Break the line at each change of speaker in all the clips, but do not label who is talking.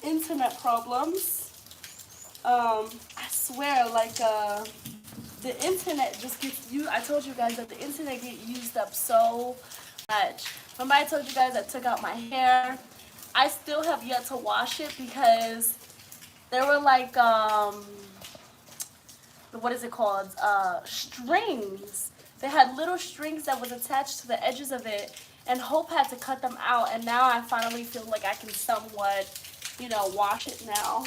internet problems. I swear, like, the internet just gets you. I told you guys that the internet get used up so much. Remember I told you guys I took out my hair. I still have yet to wash it because there were like what is it called? Strings. They had little strings that was attached to the edges of it, and Hope had to cut them out. And now I finally feel like I can somewhat, wash it now.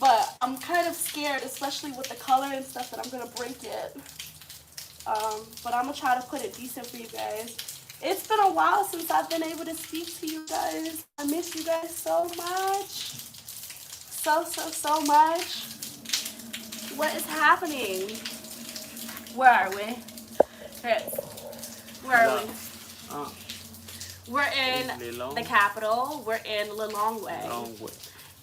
But I'm kind of scared, especially with the color and stuff, that I'm gonna break it. But I'm gonna try to put it decent for you guys. It's been a while since I've been able to speak to you guys. I miss you guys so much. So much. What is happening? Where are we? Where are we? We're in the capital. We're in Lilongwe.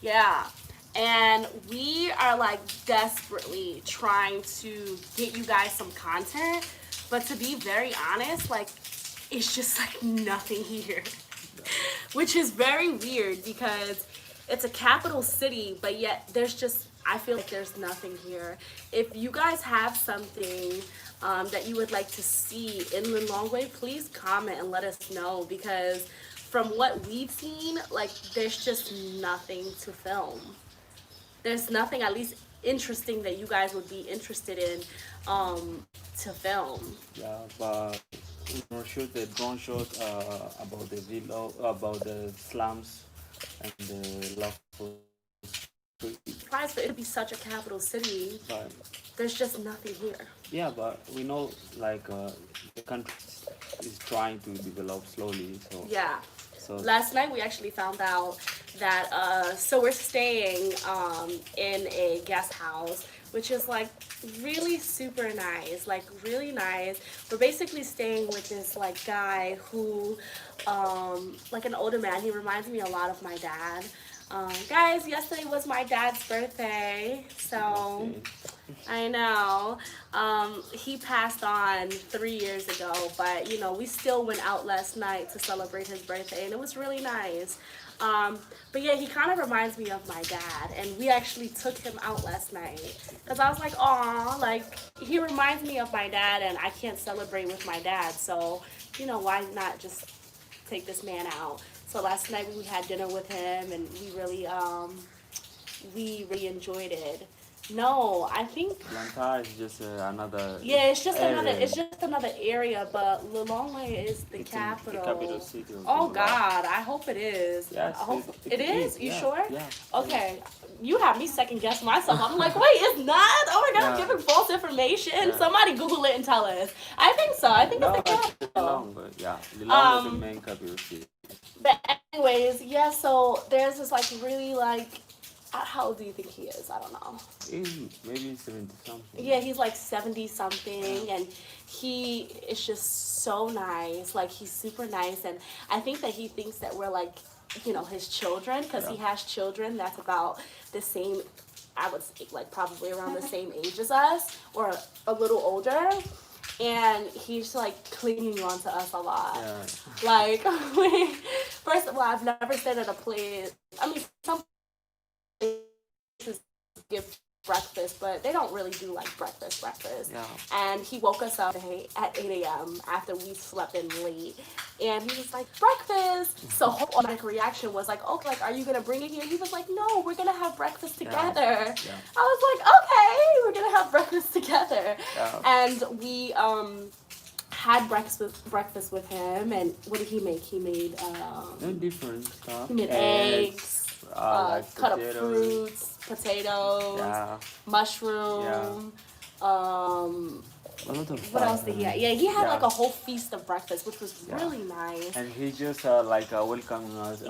Yeah. And we are like desperately trying to get you guys some content. But to be very honest, like, it's just like nothing here. Which is very weird because it's a capital city, but yet I feel like there's nothing here. If you guys have something that you would like to see in Lilongwe, please comment and let us know, because from what we've seen, like, there's just nothing to film. There's nothing at least interesting that you guys would be interested in to film.
Yeah, but we will shoot the drone shot about the villa, about the slums and the local street.
Surprised for it to be such a capital city.
But
there's just nothing here.
Yeah, but we know, like, the country is trying to develop slowly. So
yeah.
So
last night we actually found out that so we're staying in a guest house, which is like really super nice, like really nice. We're basically staying with this like guy who like an older man. He reminds me a lot of my dad. Guys, yesterday was my dad's birthday, so I know. He passed on 3 years ago, but we still went out last night to celebrate his birthday, and it was really nice. But yeah, he kind of reminds me of my dad, and we actually took him out last night because I was like, aw, like, he reminds me of my dad, and I can't celebrate with my dad, so why not just take this man out? So last night we had dinner with him, and we really enjoyed it. No, I think
Blantyre is just another.
Yeah, it's just
area.
another area, but Lilongwe is the capital.
The capital city.
Oh God, I hope it is.
Yes,
I hope it is. You
yeah,
sure?
Yeah.
Okay. You have me second guess myself. I'm like, wait, it's not? Oh my God, I'm giving false information. Yeah. Somebody Google it and tell us. I think so. I think it's the capital.
Lilongwe, yeah. Lilongwe is the main capital city.
But anyways, yeah. So there's this like really like. How old do you think he is? I don't know.
Maybe 70-something.
Yeah, he's like 70-something, and he is just so nice. Like, he's super nice, and I think that he thinks that we're like, his children, because he has children that's about the same, I would say, like probably around the same age as us, or a little older. And he's like clinging on to us a lot. Yeah. Like, first of all, I've never stayed at a place. I mean, some give breakfast, but they don't really do like breakfast. Yeah. And he woke us up at 8 a.m. after we slept in late, and he was like, breakfast. So her automatic reaction was like, oh, like, are you gonna bring it here? He was like, no, we're gonna have breakfast together. Yeah. I was like, okay, we're gonna have breakfast together. Yeah. And we had breakfast with him, and what did he make? He made
different stuff.
He made eggs.
Like
cut up fruits, potatoes, mushroom. What else did he have? Yeah, he had like a whole feast of breakfast, which was really nice.
And he just welcoming us.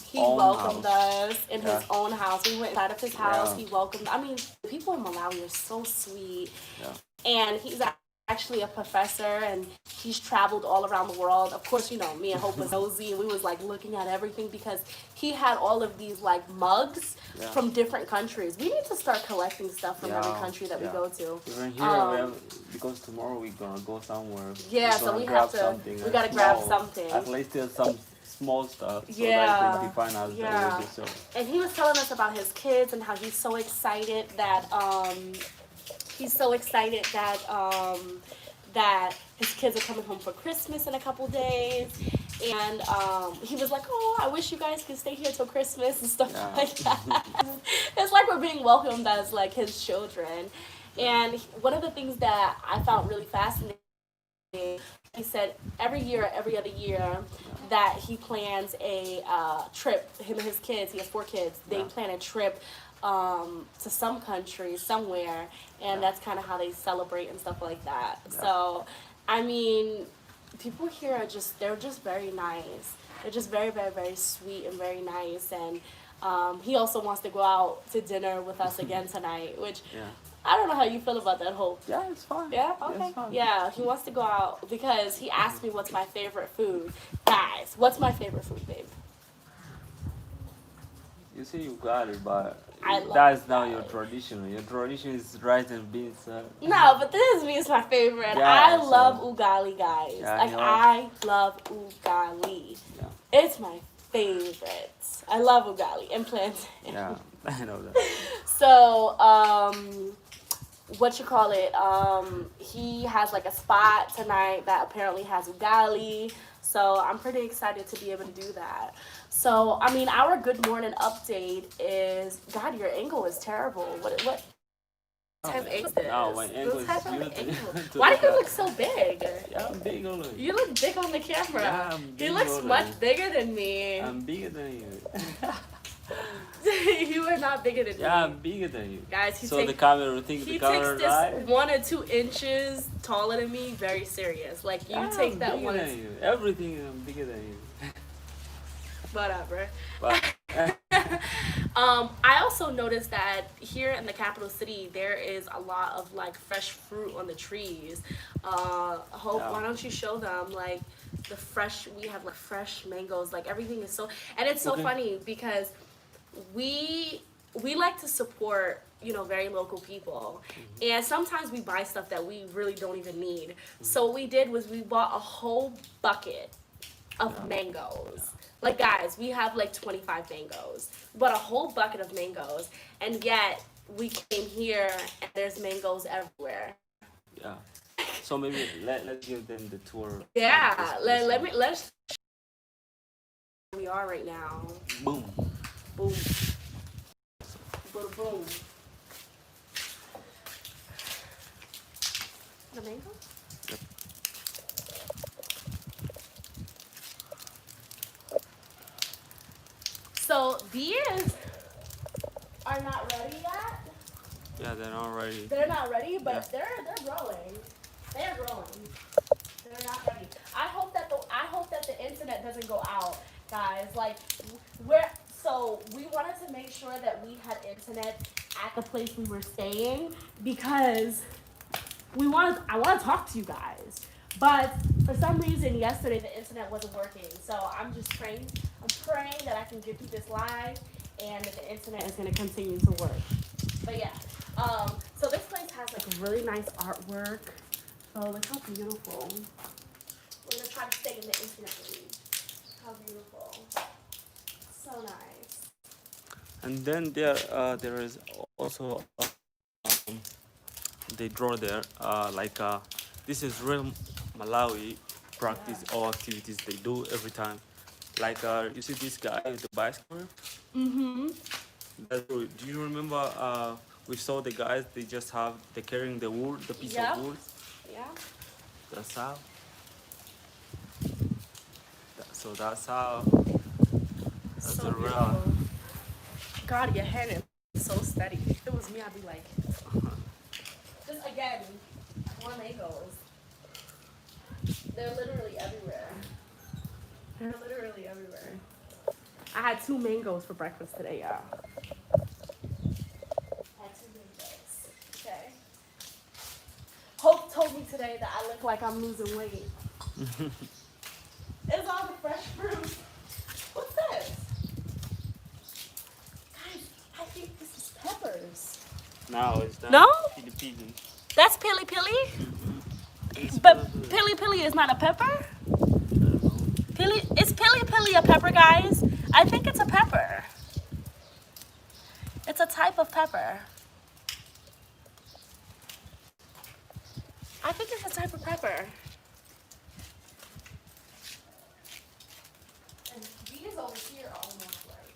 He welcomed us in his own house. We went inside of his house. He welcomed. I mean, people in Malawi are so sweet. Yeah. And he's actually a professor, and he's traveled all around the world. Of course, me and Hope was nosy, and we was like looking at everything because he had all of these like mugs from different countries. We need to start collecting stuff from every country that we go to.
Even here, because tomorrow we're gonna go somewhere.
Yeah, so we have to. We gotta grab something.
At least there's some small stuff so
Yeah.
that they define us
Yeah.
the way they show.
And he was telling us about his kids and how he's so excited that that his kids are coming home for Christmas in a couple days. And he was like, "Oh, I wish you guys could stay here till Christmas and stuff
Yeah.
like that." It's like we're being welcomed as like his children. And one of the things that I found really fascinating, he said every year, every other year, that he plans a trip. Him and his kids, he has 4 kids. They
Yeah.
plan a trip to some country, somewhere, and that's kind of how they celebrate and stuff like that.
Yeah.
So, I mean, people here are they're just very nice. They're just very, very, very sweet and very nice. And he also wants to go out to dinner with us again tonight, which
Yeah.
I don't know how you feel about that whole.
Yeah, it's fine.
Yeah,
Yeah,
okay.
it's fine.
Yeah, he wants to go out because he asked me what's my favorite food. Guys, what's my favorite food, babe?
You say you got it, but
I love
that's not your
ugali.
tradition. Your tradition is rice and beans.
No, but this is my favorite.
Yeah,
I
so-
love ugali, guys.
Yeah,
like,
you know.
I love ugali.
Yeah.
It's my favorite. I love ugali and plantain.
Yeah, I know that.
So, what you call it? He has like a spot tonight that apparently has ugali. So I'm pretty excited to be able to do that. So, I mean, our good morning update is, God, your angle is terrible. What type of angle is this?
No, my angle
What type
is
of
you.
angle?
to
Why
look
do you
at.
look so big?
Yeah, I'm big only.
You look big on the camera.
Yeah, I'm
He
big
looks
already.
much bigger than me.
I'm bigger than you.
You are not bigger than
Yeah,
me.
I'm bigger than you.
Guys,
So the camera will think
he
the
takes
camera
this
right.
1 or 2 inches taller than me very serious. Like, you
Yeah,
take
I'm
that
bigger
one.
than you. Everything I'm bigger than you.
Whatever.
But
I also noticed that here in the capital city there is a lot of like fresh fruit on the trees. Hope,
Yeah.
why don't you show them like we have like fresh mangoes, like everything is so, and it's so
Okay.
funny because we like to support, you know, very local people, and sometimes we buy stuff that we really don't even need. So what we did was we bought a whole bucket of mangoes. Like, guys, we have like 25 mangoes. We bought a whole bucket of mangoes, and yet we came here and there's mangoes everywhere.
yeah. So maybe let's give them the tour.
Yeah,
of this
let's where we are right now.
Boom.
Boom. Boom, boom. The mango?
Yep.
So these are not ready yet.
Yeah, they're not ready.
They're not ready, but
Yeah.
they're growing. They're growing. They're not ready. I hope that the internet doesn't go out, guys. Like, we wanted to make sure that we had internet at the place we were staying because I want to talk to you guys. But for some reason yesterday the internet wasn't working. So I'm praying that I can get through this live and that the internet is going to continue to work. But yeah, so this place has like really nice artwork. Oh, look how beautiful. We're gonna try to stay in the internet league. How beautiful. So nice.
And then there is also they draw there this is real Malawi practice or activities they do every time. Like you see this guy with the bicycle.
Mm-hmm.
Do you remember we saw the guys? They're carrying the wood, the piece
Yeah.
of wood.
Yeah.
That's how. So that's how. That's
So
the real.
beautiful. God, your hand is so steady. If it was me, I'd be like, just again, more mangoes. They're literally everywhere. They're literally everywhere. I had 2 mangoes for breakfast today, y'all. Had 2 mangoes. Okay. Hope told me today that I look like I'm losing weight. It's all the fresh fruit. What's this? Guys, I think this is peppers.
Now it's done.
No?
Filipino.
That's pili pili? But pili pili is not a pepper? Pili, is pili really a pepper, guys. I think it's a pepper. It's a type of pepper. I think it's a type of pepper. And these over here are almost right.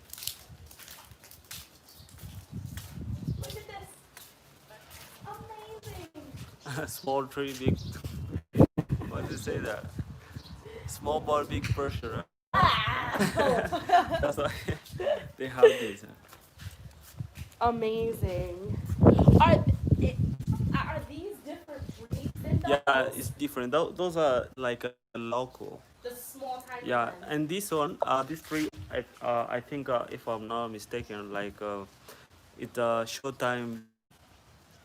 Look at this. Amazing.
Small tree, big. What do you say that? Small ball, big pressure. Right?
Ah!
That's why they have this.
Amazing. Are are these different breeds in those?
Yeah, it's different. Those are like a local.
The small tiny
Yeah,
ones.
and this one, this tree, I think, if I'm not mistaken, like it's a short-time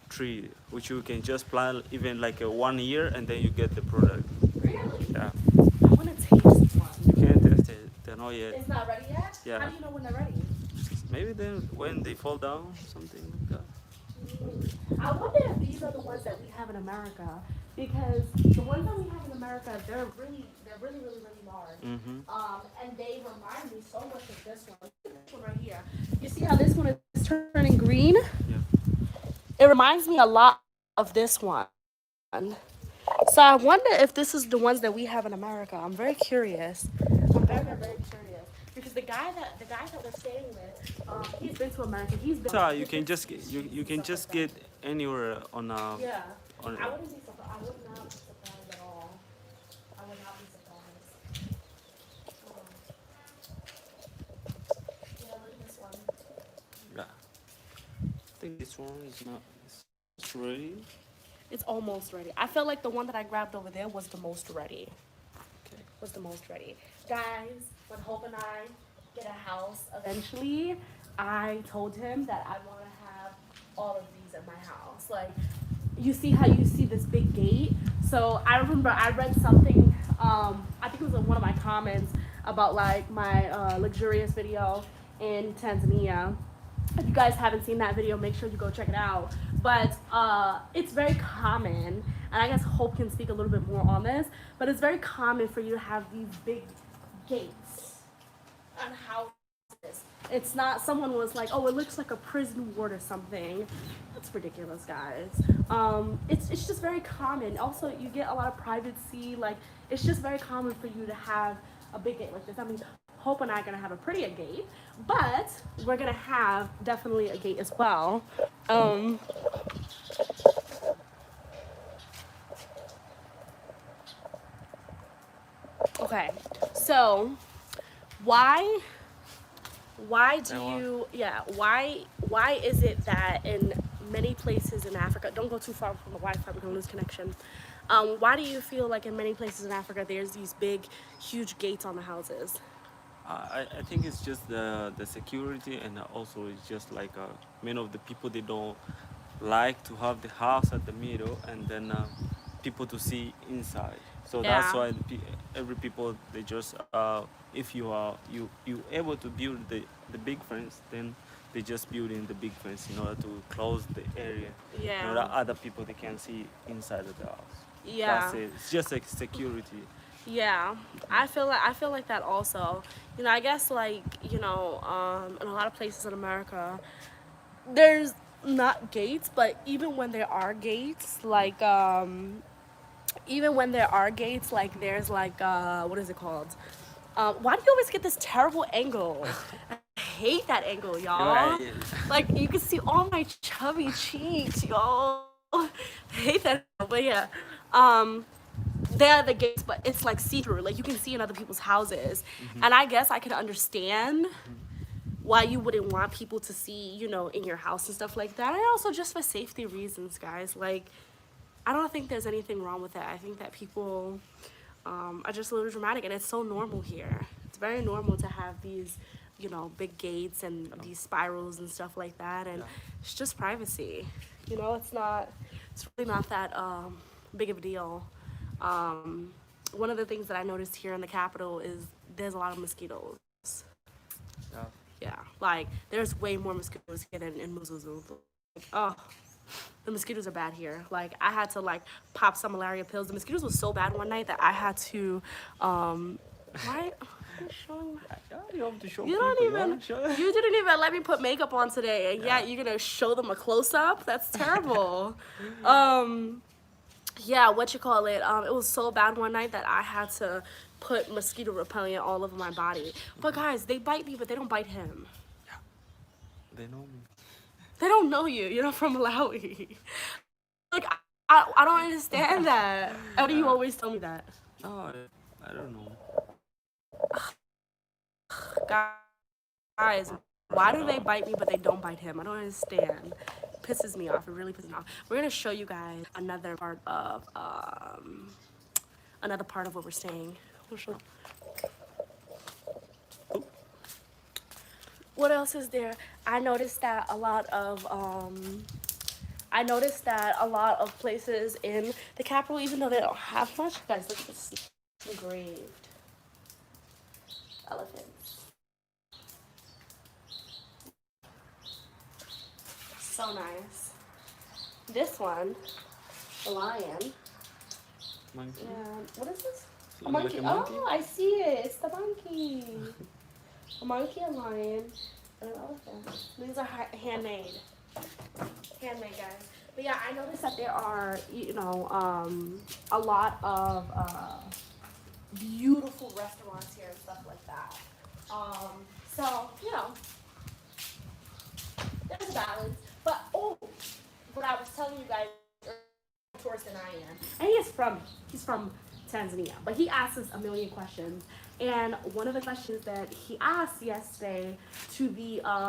tree, which you can just plant even like a 1 year, and then you get the product.
Really?
Yeah,
I want to taste one.
you can't test it. They're not yet.
It's not ready yet?
Yeah.
How do you know when they're ready?
Maybe then when they fall down, something like that.
I wonder if these are the ones that we have in America, because the ones that we have in America, they're really large. And they remind me so much of this one. Look at this one right here. You see how this one is turning green?
Yeah.
It reminds me a lot of this one. So I wonder if this is the ones that we have in America. I'm very curious. I'm very curious because the guy that we're staying with, he's been to America. He's been.
So you can just get, you can just get anywhere on
Yeah.
on.
I wouldn't be surprised. I would not be surprised at all. I would not be surprised. Yeah, look at this one.
Yeah. I think this one is not. It's ready.
It's almost ready. I felt like the one that I grabbed over there was the most ready.
Okay.
Was the most ready. Guys, when Hope and I get a house eventually, I told him that I want to have all of these at my house. Like, you see how you see this big gate? So I remember I read something, I think it was in one of my comments about like my luxurious video in Tanzania. If you guys haven't seen that video, make sure you go check it out. But it's very common, and I guess Hope can speak a little bit more on this, but it's very common for you to have these big gates on houses. It's not, someone was like, oh, it looks like a prison ward or something. That's ridiculous, guys. It's just very common. Also, you get a lot of privacy. Like, it's just very common for you to have a big gate like this. I mean, Hope and I are gonna have a prettier gate, but we're gonna have definitely a gate as well. Okay, so why do you, yeah, why is it that in many places in Africa, don't go too far from the Wi-Fi, we're gonna lose connection. Why do you feel like in many places in Africa there's these big, huge gates on the houses?
I think it's just the security, and also it's just like many of the people, they don't like to have the house at the middle and then people to see inside. So that's
Yeah.
why every people, they just if you are you able to build the big fence, then they just build in the big fence in order to close the area.
Yeah.
You know, that other people, they can see inside of the house.
Yeah.
That's it. It's just like security.
Yeah, I feel like that also. You know, I guess like, you know, in a lot of places in America, there's not gates, but even when there are gates, like there's like what is it called? Why do you always get this terrible angle? I hate that angle, y'all.
Right.
Like, you can see all my chubby cheeks, y'all. I hate that, but yeah. They're the gates, but it's like see-through. Like, you can see in other people's houses. And I guess I can understand why you wouldn't want people to see, you know, in your house and stuff like that. And also just for safety reasons, guys. Like, I don't think there's anything wrong with that. I think that people are just a little dramatic, and it's so normal here. It's very normal to have these, you know, big gates and these spirals and stuff like that. And it's just privacy. You know, it's really not that big of a deal. One of the things that I noticed here in the capital is there's a lot of mosquitoes.
Yeah.
Yeah, like there's way more mosquitoes here than in Muzuzu. Oh, the mosquitoes are bad here. Like, I had to like pop some malaria pills. The mosquitoes were so bad one night that I had to, right? I'm showing my...
Yeah, you have to show
You
people.
don't
You
even,
wanna show-
you didn't even let me put makeup on today, and yeah, you're gonna show them a close-up? That's terrible. Yeah, what you call it? It was so bad one night that I had to put mosquito repellent all over my body. But guys, they bite me, but they don't bite him.
They know me.
They don't know you. You're not from Malawi. Like, I don't understand that. How do you always tell me that?
Oh, I don't know.
Guys, why do they bite me but they don't bite him? I don't understand. It pisses me off. It really pisses me off. We're gonna show you guys another part of what we're saying. We'll show. What else is there? I noticed that a lot of places in the capital, even though they don't have much, guys, look at this engraved elephants. So nice. This one, a lion.
Monkey.
Yeah. What is this? A
Like
monkey.
a monkey?
Oh, I see it. It's the monkey. A monkey, a lion, and an elephant. These are handmade. Handmade, guys. But yeah, I noticed that there are, a lot of beautiful restaurants here and stuff like that. So, there's a balance. But, what I was telling you guys, tourist than I am. And he's from Tanzania, but he asks us a million questions. And one of the questions that he asked yesterday to the guy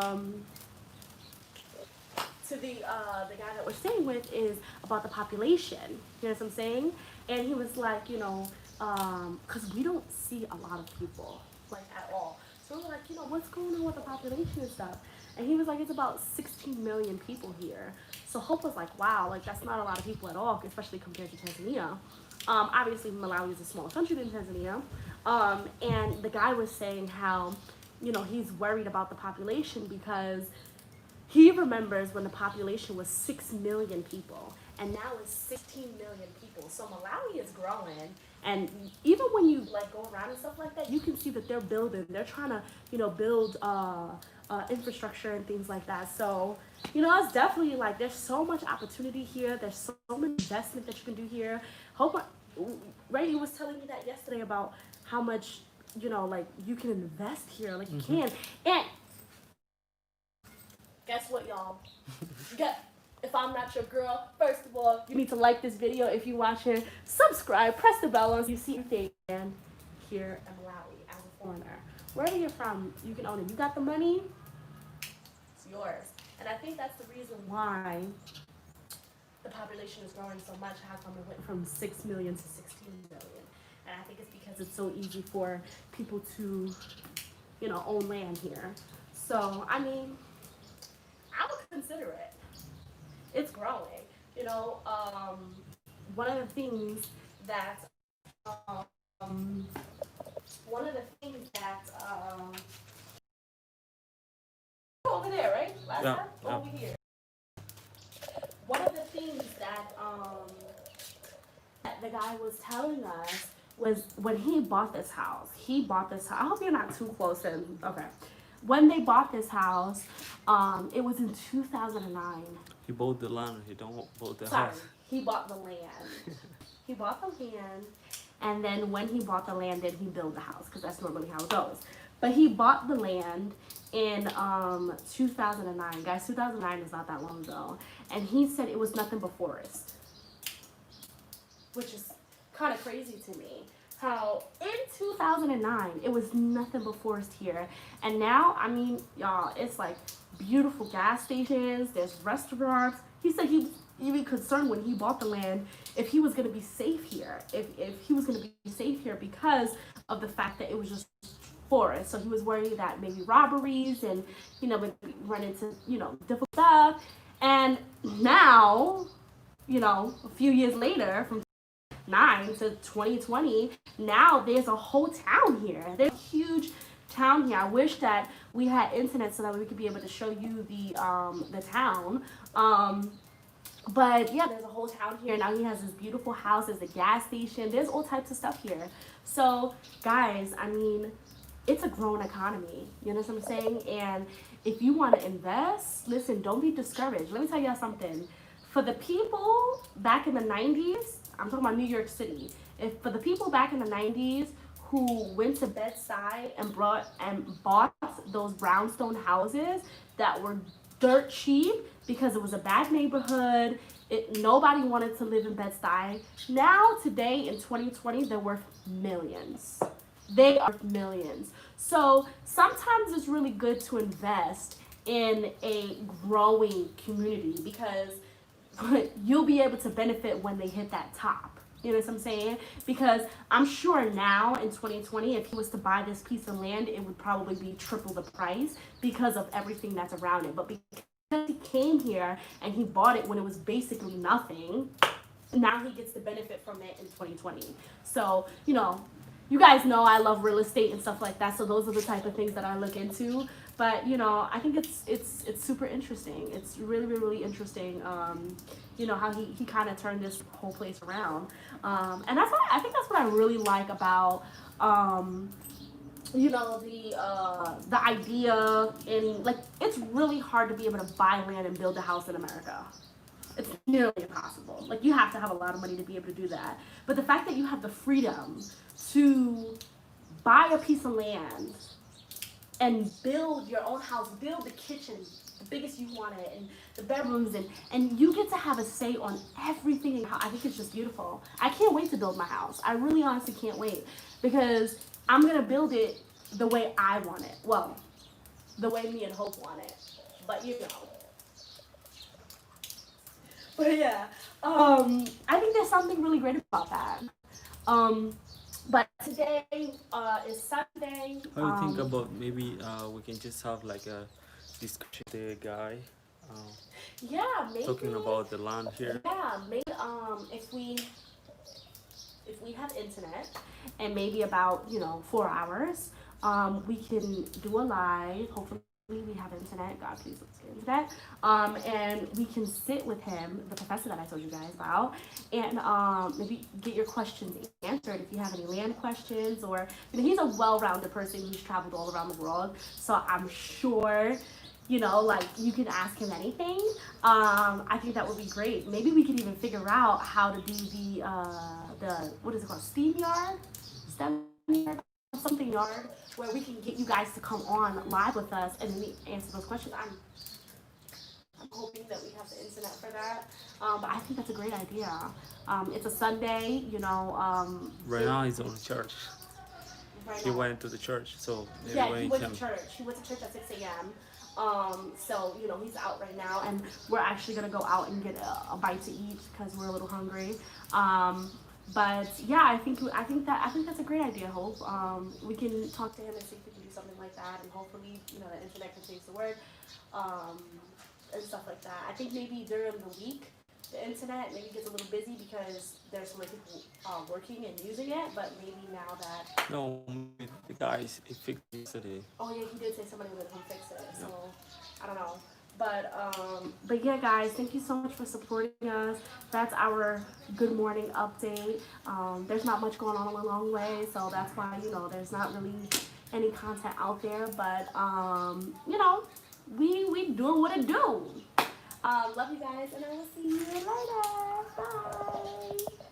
that we're staying with is about the population. You know what I'm saying? And he was like, because we don't see a lot of people, like, at all. So we were like, what's going on with the population and stuff? And he was like, it's about 16 million people here. So Hope was like, wow, like, that's not a lot of people at all, especially compared to Tanzania. Obviously, Malawi is a smaller country than Tanzania. And the guy was saying how, he's worried about the population because he remembers when the population was 6 million people, and now it's 16 million people. So Malawi is growing, and even when you like go around and stuff like that, you can see that they're building. They're trying to, build infrastructure and things like that. So, it's definitely like there's so much opportunity here. There's so much investment that you can do here. Right? He was telling me that yesterday about how much, like you can invest here, like you can. And guess what, y'all? If I'm not your girl, first of all, you need to like this video if you're watching. Subscribe, press the bell on so you see everything here in Malawi as a foreigner. Wherever you're from, you can own it. You got the money, it's yours. And I think that's the reason why the population is growing so much. How come it went from 6 million to 16 million? And I think it's because it's so easy for people to, own land here. So, I mean, I would consider it. It's growing. One of the things that over there, right? Last time? Over here. One of the things that the guy was telling us was when he bought this house. I hope you're not too close in. Okay. When they bought this house, it was in 2009.
He bought the land. He don't bought the
Sorry,
house.
he bought the land. He bought the land, and then when he bought the land, then he built the house, because that's normally how it goes. But he bought the land in 2009. Guys, 2009 is not that long ago. And he said it was nothing but forest, which is kind of crazy to me. How in 2009 it was nothing but forest here, and now, I mean, y'all, it's like beautiful gas stations, there's restaurants. He said he was even concerned when he bought the land if he was going to be safe here, if he was going to be safe here because of the fact that it was just forest. So he was worried that maybe robberies and would run into different stuff. And now, a few years later, from 9 to 2020, now there's a whole town here. There's a huge town here. I wish that we had internet so that we could be able to show you the town. But yeah, there's a whole town here. Now he has this beautiful house. There's a gas station. There's all types of stuff here. So guys, I mean, it's a growing economy. You know what I'm saying? And if you want to invest, listen, don't be discouraged. Let me tell you something. For the people back in the 90s, I'm talking about New York City. If for the people back in the 90s who went to Bed-Stuy and bought those brownstone houses that were dirt cheap because it was a bad neighborhood, nobody wanted to live in Bed-Stuy. Now, today in 2020, they're worth millions. They are millions. So sometimes it's really good to invest in a growing community because you'll be able to benefit when they hit that top. You know what I'm saying? Because I'm sure now in 2020, if he was to buy this piece of land, it would probably be triple the price because of everything that's around it. But because he came here and he bought it when it was basically nothing, now he gets to benefit from it in 2020. So, you guys know I love real estate and stuff like that. So those are the type of things that I look into. But I think it's super interesting. It's really, really, really interesting. How he kind of turned this whole place around. And I think that's what I really like about the idea in, like, it's really hard to be able to buy land and build a house in America. It's nearly impossible. Like, you have to have a lot of money to be able to do that. But the fact that you have the freedom to buy a piece of land and build your own house, build the kitchen, the biggest you want it, and the bedrooms, and you get to have a say on everything in your house. I think it's just beautiful. I can't wait to build my house. I really honestly can't wait because I'm going to build it the way I want it. Well, the way me and Hope want it. But But yeah, I think there's something really great about that. But today is Sunday.
How do you think about maybe we can just have like a discussion with the guy
Yeah, maybe.
talking about the land here?
Yeah, maybe. If we have internet, and maybe about 4 hours, we can do a live. Hopefully we have internet. God, please let's get internet. And we can sit with him, the professor that I told you guys about, and maybe get your questions answered if you have any land questions, or he's a well-rounded person who's traveled all around the world, so I'm sure like you can ask him anything. I think that would be great. Maybe we could even figure out how to do the what is it called, STEM yard, something yard, where we can get you guys to come on live with us and we answer those questions. I'm hoping that we have the internet for that. But I think that's a great idea. It's a Sunday,
Right now he's on church.
Right
He
now.
went to the church, so maybe
Yeah,
when
he
he
went
came.
to church. He went to church at 6 a.m. So he's out right now, and we're actually gonna go out and get a bite to eat because we're a little hungry. But yeah, I think that's a great idea, Hope. We can talk to him and see if we can do something like that, and hopefully the internet continues to work, and stuff like that. I think maybe during the week the internet maybe gets a little busy because there's so many people working and using it. But maybe now that
No, the guys he fixed it yesterday.
oh yeah, he did say somebody would come fix it. So I don't know. But yeah, guys, thank you so much for supporting us. That's our good morning update. There's not much going on Lilongwe, so that's why there's not really any content out there. But we doing what it do. Love you guys, and I will see you later. Bye.